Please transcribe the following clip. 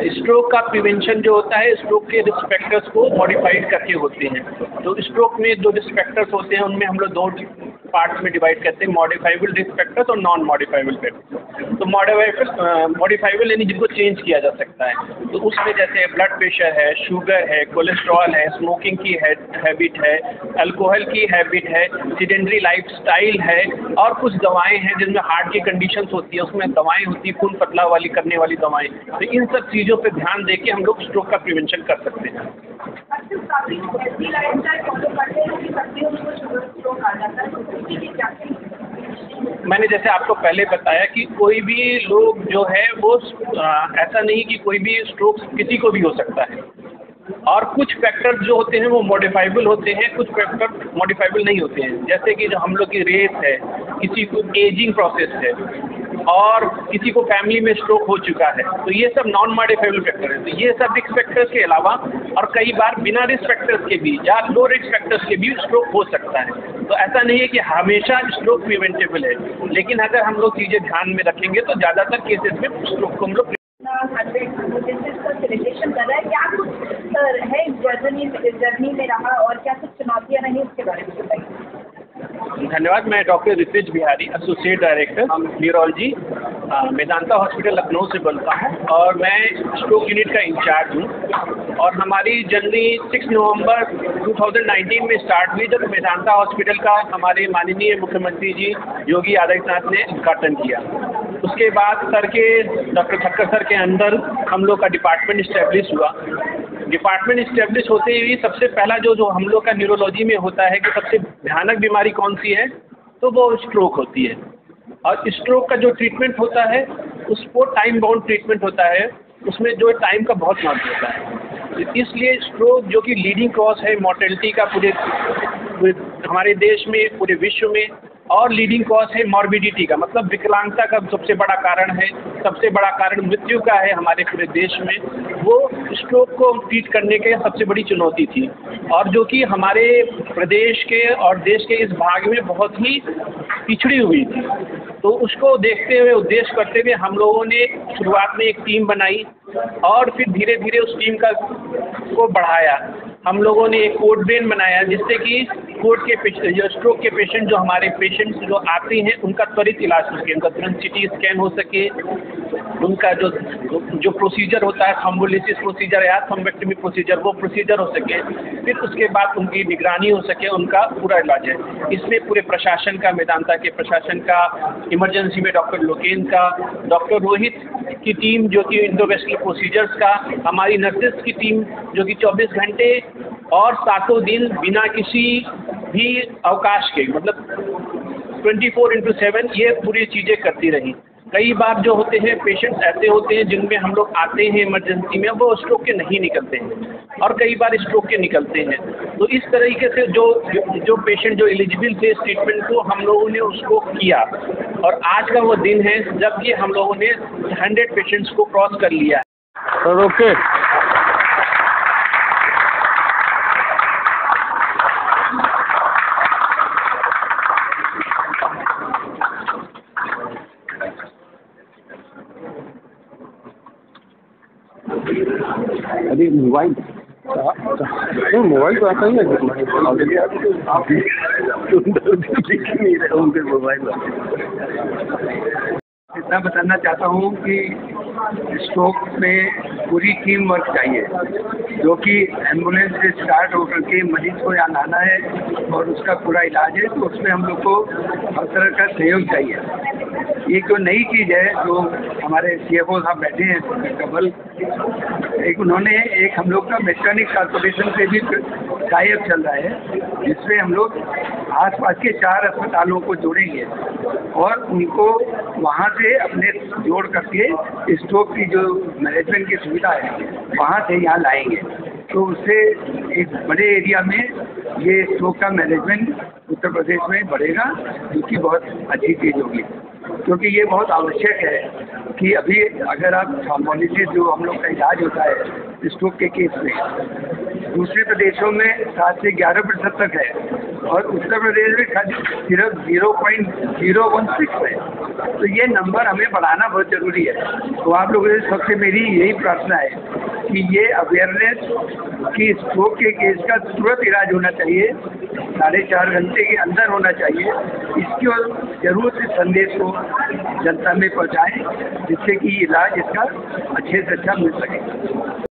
Stroke का prevention जो होता है स्ट्रोक के रिस्क फैक्टर्स को मॉडिफाइड करके होते हैं। तो स्ट्रोक में जो रिस्क फैक्टर्स होते हैं उनमें हम लोग दो पार्ट्स में डिवाइड करते हैं, मॉडिफाइबल रिस्क फैक्टर्स और नॉन मॉडिफाइबल फैक्टर्स। तो मॉडिफाइबल यानी जिनको चेंज किया जा सकता है, तो उसमें जैसे ब्लड प्रेशर है, शुगर है, कोलेस्ट्रॉल है, स्मोकिंग की हैबिट है, अल्कोहल की हैबिट है, सीडेंटरी लाइफस्टाइल है, और कुछ दवाएं हैं जिनमें हार्ट की कंडीशंस होती है, उसमें दवाएं होती है खून पतला वाली करने वाली दवाएं। तो इन सब चीज़ों पे ध्यान देके हम लोग स्ट्रोक का प्रिवेंशन कर सकते हैं। मैंने जैसे आपको पहले बताया कि कोई भी लोग जो है वो ऐसा नहीं कि कोई भी स्ट्रोक किसी को भी हो सकता है, और कुछ फैक्टर्स जो होते हैं वो मॉडिफाइबल होते हैं, कुछ फैक्टर मॉडिफाइबल नहीं होते हैं। जैसे कि जो हम लोग की रेस है, किसी को एजिंग प्रोसेस है, और किसी को फैमिली में स्ट्रोक हो चुका है, तो ये सब नॉन मॉडिफाइबल फैक्टर है। तो ये सब रिस्क फैक्टर्स के अलावा और कई बार बिना रिस्क फैक्टर्स के भी या लो रिस्क फैक्टर्स के भी स्ट्रोक हो सकता है। तो ऐसा नहीं है कि हमेशा स्ट्रोक प्रिवेंटेबल है, लेकिन अगर हम लोग चीज़ें ध्यान में रखेंगे तो ज़्यादातर केसेस में स्ट्रोक को हम लोग सेलिब्रेशन कर रहा है। क्या कुछ है जर्नी में रहा और क्या कुछ चुनौतियाँ रही उसके बारे में बताइए। धन्यवाद। मैं doctor Ritvij Bihari, associate director neurology, Medanta hospital Lucknow से बोलता हूँ, और मैं स्ट्रोक यूनिट का इंचार्ज हूँ। और हमारी जर्नी 6 नवंबर 2019 में स्टार्ट हुई, जब मेदांता हॉस्पिटल का हमारे माननीय मुख्यमंत्री जी योगी आदित्यनाथ ने उद्घाटन किया। उसके बाद सर के डॉक्टर ठक्कर सर के अंदर हम लोग का डिपार्टमेंट इस्टेब्लिश हुआ। डिपार्टमेंट इस्टेब्लिश होते ही सबसे पहला जो हम लोग का न्यूरोलॉजी में होता है कि सबसे भयानक बीमारी कौन सी है, तो वो स्ट्रोक होती है। और स्ट्रोक का जो ट्रीटमेंट होता है उसको टाइम बाउंड ट्रीटमेंट होता है, उसमें जो टाइम का बहुत महत्व होता है। इसलिए स्ट्रोक जो कि लीडिंग कॉज है मॉर्टेलिटी का पूरे हमारे देश में, पूरे विश्व में, और लीडिंग कॉज है मॉर्बिडिटी का, मतलब विकलांगता का सबसे बड़ा कारण है, सबसे बड़ा कारण मृत्यु का है हमारे पूरे देश में। वो स्ट्रोक को ट्रीट करने के सबसे बड़ी चुनौती थी, और जो कि हमारे प्रदेश के और देश के इस भाग में बहुत ही पिछड़ी हुई थी। तो उसको देखते हुए, उद्देश्य करते हुए हम लोगों ने शुरुआत में एक टीम बनाई, और फिर धीरे धीरे उस टीम को बढ़ाया। हम लोगों ने एक कोड ब्रेन बनाया, जिससे कि कोड के जो स्ट्रोक के पेशेंट जो हमारे पेशेंट्स जो आते हैं उनका त्वरित इलाज हो सके, उनका तुरंत CT स्कैन हो सके, उनका जो प्रोसीजर होता है थ्रोम्बोलिसिस प्रोसीजर या थ्रोम्बेक्टमी प्रोसीजर, वो प्रोसीजर हो सके, फिर उसके बाद उनकी निगरानी हो सके, उनका पूरा इलाज है। इसमें पूरे प्रशासन का, मेदांता के प्रशासन का, इमरजेंसी में डॉक्टर लोकेन का, डॉक्टर रोहित की टीम जो कि इंडोवेस्कुलर प्रोसीजर्स का, हमारी नर्सेस की टीम जो कि 24 घंटे और 7 दिन बिना किसी भी अवकाश के, मतलब 24/7 ये पूरी चीज़ें करती रही। कई बार जो होते हैं पेशेंट्स ऐसे होते हैं जिनमें हम लोग आते हैं इमरजेंसी में, वो स्ट्रोक के नहीं निकलते हैं, और कई बार स्ट्रोक के निकलते हैं। तो इस तरीके से जो पेशेंट जो एलिजिबल थे इस ट्रीटमेंट को, हम लोगों ने उसको किया, और आज का वो दिन है जबकि हम लोगों ने 100 पेशेंट्स को क्रॉस कर लिया है। ओके। अरे मोबाइल नहीं, मोबाइल तो आता ही है मोबाइल। इतना बताना चाहता हूँ कि स्ट्रोक में पूरी टीम वर्क चाहिए, जो कि एम्बुलेंस से स्टार्ट होकर के मरीज को यहाँ लाना है और उसका पूरा इलाज है, तो उसमें हम लोग को हर तरह का सहयोग चाहिए। एक जो नई चीज़ है जो हमारे CFO साहब बैठे हैं कमल, एक उन्होंने एक हम लोग का मेट्रोनिक कॉर्पोरेशन से भी टाई अप चल रहा है, जिसमें हम लोग आसपास के 4 अस्पतालों को जोड़ेंगे और उनको वहाँ से अपने जोड़ करके स्ट्रोक की जो मैनेजमेंट की सुविधा है वहाँ से यहाँ लाएंगे। तो उससे एक बड़े एरिया में ये स्ट्रोक का मैनेजमेंट उत्तर प्रदेश में बढ़ेगा, जो कि बहुत अच्छी चीज़ होगी, क्योंकि ये बहुत आवश्यक है कि अभी अगर आप थ्रोम्बोलिसिस जो हम लोग का इलाज होता है स्ट्रोक के केस में, दूसरे प्रदेशों में 7 से 11% तक है, और उत्तर प्रदेश में खाली सिर्फ 0.016 है। तो ये नंबर हमें बढ़ाना बहुत ज़रूरी है। तो आप लोगों से सबसे मेरी यही प्रार्थना है कि ये अवेयरनेस कि स्ट्रोक के केस का तुरंत इलाज होना चाहिए, 4.5 घंटे के अंदर होना चाहिए। इसकी और जरूर इस संदेश को जनता में पहुँचाएँ जिससे कि इलाज इसका अच्छे से अच्छा मिल सके।